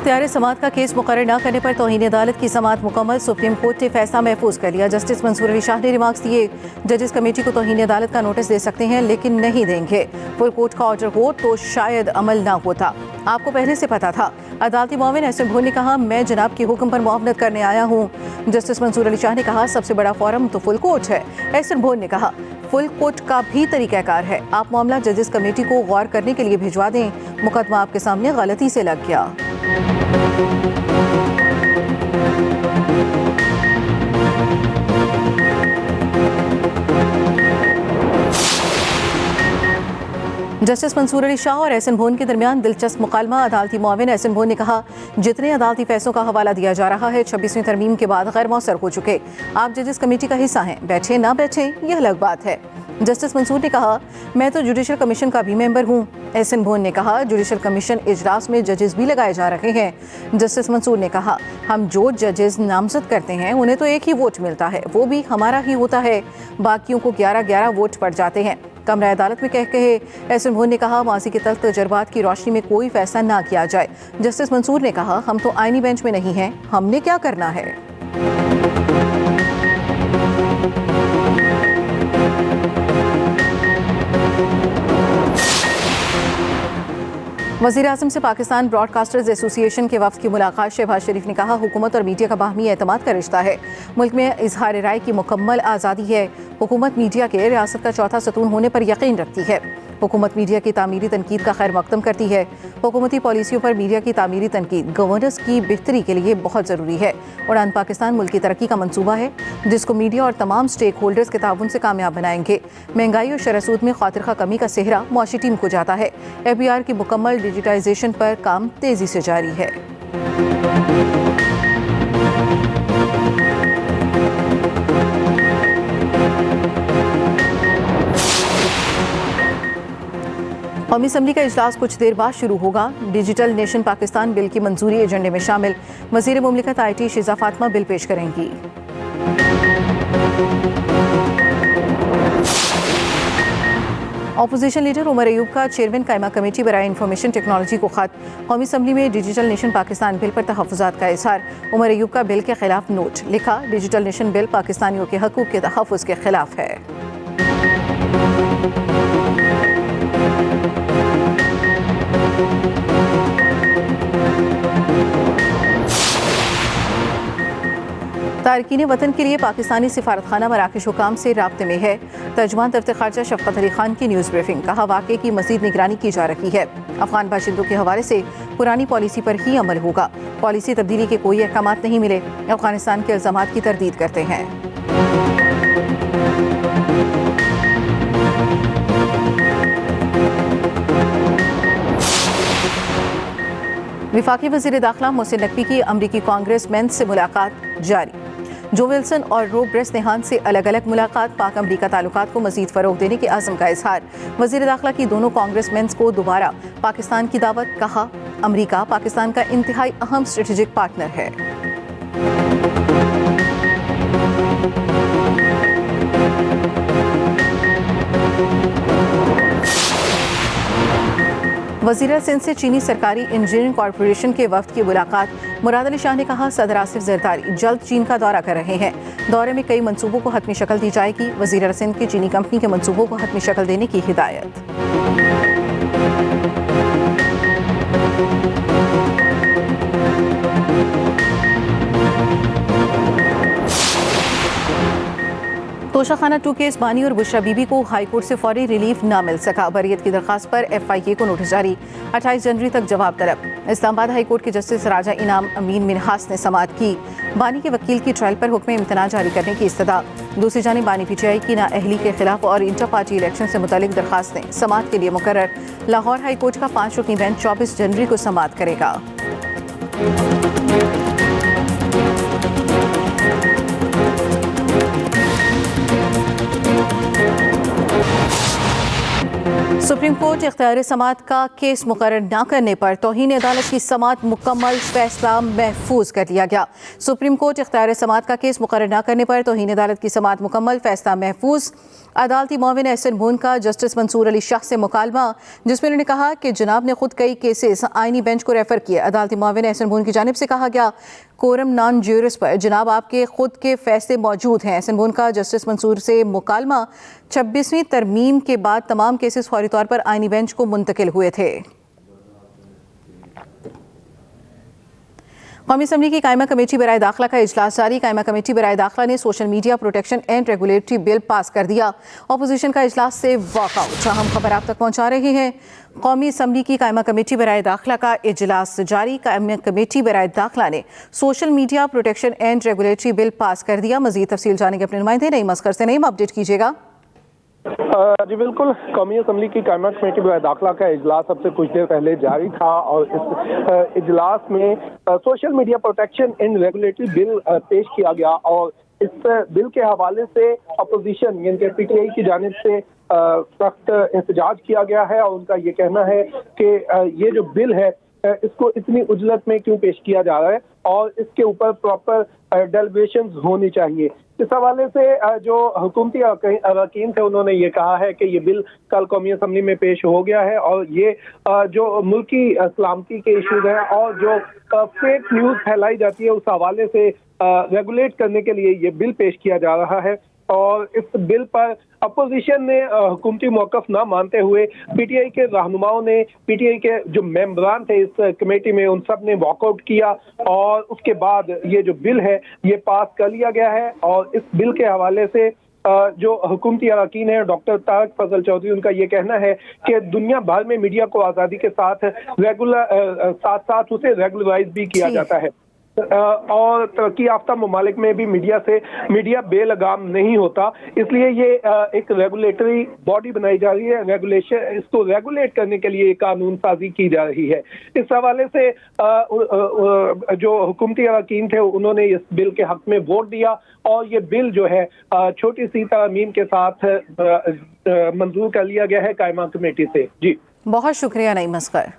इख्तियार समाअत का केस मुकर्रर न करने पर तौहीन अदालत की समाअत मुकम्मल। सुप्रीम कोर्ट ने फैसला महफूज कर लिया। जस्टिस मंसूर अली शाह ने रिमार्क्स दिए, जजेस कमेटी को तौहीन अदालत का नोटिस दे सकते हैं लेकिन नहीं देंगे। फुल कोर्ट का ऑर्डर हो तो शायद अमल ना होता। आपको पहले से पता था। अदालती मुआविन एहसन भून ने कहा, मैं जनाब के हुक्म पर मुआवनत करने आया हूँ। जस्टिस मंसूर अली शाह ने कहा, सबसे बड़ा फोरम तो फुल कोर्ट है। एहसन भून ने कहा, फुल कोर्ट का भी तरीकाकार है। आप मामला जजेस कमेटी को गौर करने के लिए भिजवा दें। मुकदमा आपके सामने गलती से लग गया। जस्टिस मंसूर अली शाह और एहसन भून के दरमियान दिलचस्प मुकालमा। अदालती मुआविन एहसन भून ने कहा, जितने अदालती फैसलों का हवाला दिया जा रहा है 26वीं तरमीम के बाद गैर मौसर हो चुके। आप जजेस कमेटी का हिस्सा हैं, बैठे ना बैठे यह अलग बात है। जस्टिस मंसूर ने कहा, मैं तो जुडिशल कमीशन का भी मेंबर हूँ। एहसन भून ने कहा, जुडिशल कमीशन इजलास में जजेस भी लगाए जा रहे हैं। जस्टिस मंसूर ने कहा, हम जो जजेस नामजद करते हैं उन्हें तो एक ही वोट मिलता है, वो भी हमारा ही होता है। बाकियों को 11-11 वोट पड़ जाते हैं। कमरा अदालत में कह कहे एहसन भून ने कहा, माजी के तल्ख तजर्बात की रोशनी में कोई फैसला ना किया जाए। जस्टिस मंसूर ने कहा, हम तो आईनी बेंच में नहीं हैं, हमने क्या करना है। वज़ीर आज़म से पाकिस्तान ब्रॉडकास्टर्स एसोसिएशन के वफ़द की मुलाकात। शहबाज शरीफ ने कहा, हुकूमत और मीडिया का बाहमी एतमाद का रिश्ता है। मुल्क में इजहार राय की मुकम्मल आज़ादी है। हुकूमत मीडिया के रियासत का चौथा सतून होने पर यकीन रखती है। हुकूमत मीडिया की तामीरी तनकीद का खैर मकदम करती है। हुकूमती पॉलिसियों पर मीडिया की तामीरी तनकीद गवर्नेंस की बेहतरी के लिए बहुत ज़रूरी है। उड़ान पाकिस्तान मुल्क की तरक्की का मंसूबा है जिसको मीडिया और तमाम स्टेक होल्डर्स के ताउन से कामयाब बनाएंगे। महंगाई और शरह-ए-सूद में खातिर कमी का सेहरा मुआशी टीम को जाता है। FBR की मुकम्मल डिजिटाइजेशन पर काम तेज़ी से जारी है। कौमी असम्बली का इजलास कुछ देर बाद शुरू होगा। डिजिटल नेशन पाकिस्तान बिल की मंजूरी एजेंडे में शामिल। वज़ीर मुमलिकत IT शिज़ा फातिमा बिल पेश करेंगी। अपोजिशन लीडर उमर अयूब का चेयरमैन कायमा कमेटी बराए इंफॉर्मेशन टेक्नोलॉजी को खत। कौमी असम्बली में डिजिटल नेशन पाकिस्तान बिल पर तहफ़्फ़ुज़ात का इज़हार। उमर अयूब का बिल के खिलाफ नोट। लिखा, डिजिटल नेशन बिल पाकिस्तानियों के हकूक़ के तहफ़्फ़ुज़ के खिलाफ है। तारकीन वतन के लिए पाकिस्तानी सिफारतखाना मराकश हुकाम से राब्ते में है। तर्जुमान दफ्तर ख़ारजा शफ़क़त अली खान की न्यूज़ ब्रीफिंग। कहा, वाक़े की मज़ीद निगरानी की जा रही है। अफ़गान बाशिंदों के हवाले से पुरानी पॉलिसी पर ही अमल होगा। पॉलिसी तब्दीली के कोई अहकामात नहीं मिले। अफ़गानिस्तान के इल्ज़ामात की तरदीद करते हैं। वफाकी वज़ीर दाखिला मोहसिन नकवी की अमरीकी कांग्रेसमैन से मुलाकात जारी। जो विल्सन और रो ब्रेसनेहान से अलग अलग मुलाकात। पाक अमरीका ताल्लुकात को मज़ीद फ़रोग़ देने के आज़म का इज़हार। वज़ीर दाखिला की दोनों कांग्रेसमैन को दोबारा पाकिस्तान की दावत। कहा, अमरीका पाकिस्तान का इंतहाई अहम स्ट्रेटेजिक पार्टनर है। वज़ीर सिंध से चीनी सरकारी इंजीनियरिंग कॉरपोरेशन के वफ़द की मुलाकात। मुराद अली शाह ने कहा, सदर आसिफ ज़रदारी जल्द चीन का दौरा कर रहे हैं। दौरे में कई मंसूबों को हतमी शक्ल दी जाएगी। वज़ीर सिंध की चीनी कंपनी के मंसूबों को हतमी शक्ल देने की हिदायत। तोशाखाना 2 केस बानी और बुशरा बीबी को हाई कोर्ट से फौरी रिलीफ ना मिल सका। बरियत की दरखास्त पर FIA को नोटिस जारी। 28 जनवरी तक जवाब तलब। इस्लामाबाद हाई कोर्ट के जस्टिस राजा इनाम अमीन मिनहास ने समाअत की। बानी के वकील की ट्रायल पर हुक्म इम्तना जारी करने की इस्तदा। दूसरी जानिब बानी PTI की नाअहली के खिलाफ और इंटर पार्टी इलेक्शन से मुतालिक दरखास्तें समाअत के लिए मुकर्रर। लाहौर हाई कोर्ट का 5 रुकनी बेंच 24 जनवरी को समाअत करेगा। सुप्रीम कोर्ट इख्तियार समात का केस मुकर्रर न करने पर तौहीन अदालत की समात मुकम्मल फैसला महफूज कर लिया गया। सुप्रीम कोर्ट इख्तियार समात का केस मुकर्रर न करने पर तौहीन अदालत की समात मुकम्मल फैसला महफूज। अदालती मुआविन एहसन भून का जस्टिस मंसूर अली शाह से मुकालमा, जिसमें उन्होंने कहा कि जनाब ने खुद कई केसेस आईनी बेंच को रेफर किए। अदालती मुआविन एहसन भून की जानिब से कहा गया कोरम नॉन ज्यूरिस पर जनाब आपके खुद के फैसले मौजूद हैं। एहसन भून का जस्टिस मंसूर से मुकालमा 26वीं तरमीम के बाद तमाम केसेस फौरी तौर पर आईनी बेंच को मुंतकिल हुए थे। कौमी असम्बली की कायमा कमेटी बराए दाखिला का इजलास जारी। कायमा कमेटी बराए दाखिला ने social media protection and regulatory bill pass कर दिया। अपोजिशन का इजलास से वॉकआउट। हम खबर आप तक पहुंचा रहे हैं। कौमी असम्बली की कायमा कमेटी बराए दाखिला का इजलास जारी। कायमा कमेटी बराए दाखिला ने social media protection and regulatory bill pass कर दिया। मजीद तफसील जाने के अपने नुमाइंदे नईम अस्कर से। नईम, अपडेट कीजिएगा। जी बिल्कुल, कौमी असम्बली की कायमा कमेटी बराए दाखिला का इजलास अब से कुछ देर पहले जारी था और इस इजलास में social media protection and regulatory bill पेश किया गया और इस बिल के हवाले से अपोजिशन यानी कि पीटीआई की जानिब से सख्त एहतजाज किया गया है और उनका ये कहना है कि ये जो बिल है इसको इतनी उजलत में क्यों पेश किया जा रहा है और इसके ऊपर प्रॉपर डेलिब्रेशंस होनी चाहिए। इस हवाले से जो हुकूमती अरकान थे उन्होंने ये कहा है कि ये बिल कल कौमी असम्बली में पेश हो गया है और ये जो मुल्की सलामती के इशूज हैं और जो फेक न्यूज़ फैलाई जाती है उस हवाले से रेगुलेट करने के लिए ये बिल पेश किया जा रहा है। और इस बिल पर अपोजिशन ने हुकूमती मौक़िफ़ ना मानते हुए पीटीआई के रहनुमाओं ने, पीटीआई के जो मेंबरान थे इस कमेटी में, उन सब ने वॉकआउट किया और उसके बाद ये जो बिल है ये पास कर लिया गया है। और इस बिल के हवाले से जो हुकूमती अरकान है डॉक्टर तारक फजल चौधरी, उनका ये कहना है कि दुनिया भर में मीडिया को आज़ादी के साथ साथ उसे रेगुलराइज भी किया जाता है और तरक्की याफ्ता ममालिक में भी मीडिया बेलगाम नहीं होता, इसलिए ये एक रेगुलेटरी बॉडी बनाई जा रही है। रेगुलेशन, इसको रेगुलेट करने के लिए कानून साजी की जा रही है। इस हवाले से जो हुकूमती अरकान थे उन्होंने इस बिल के हक में वोट दिया और ये बिल जो है छोटी सी तरमीम के साथ मंजूर कर लिया गया है कायमा कमेटी से। जी बहुत शुक्रिया नईम अस्कर।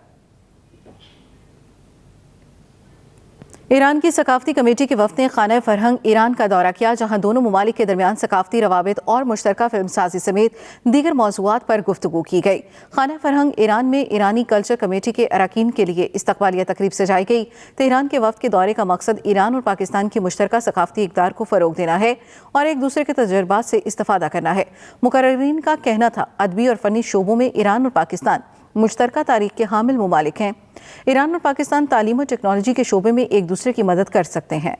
ईरान की सकाफती कमेटी के वफ़द ने खाना फरहंग ईरान का दौरा किया, जहां दोनों ममालिक के दरमियान सकाफती रवाबित और मुश्तरका फिल्मसाजी समेत दीगर मौज़ूआत पर गुफ्तगू की गई। खाना फरहंग ईरान में ईरानी कल्चर कमेटी के अरकान के लिए इस्तकबालिया तकरीब सजाई गई। तेहरान के वफ़द के दौरे का मकसद ईरान और पाकिस्तान की मुश्तरका सकाफती इक़दार को फ़रोग़ देना है और एक दूसरे के तजुर्बात से इस्तिफ़ादा करना है। मुकर्ररीन का कहना था अदबी और फ़नी शोबों में ईरान और पाकिस्तान मुश्तरका तारीख के हामिल ममालिक हैं। ईरान और पाकिस्तान तालीम और टेक्नोलॉजी के शोबे में एक दूसरे की मदद कर सकते हैं।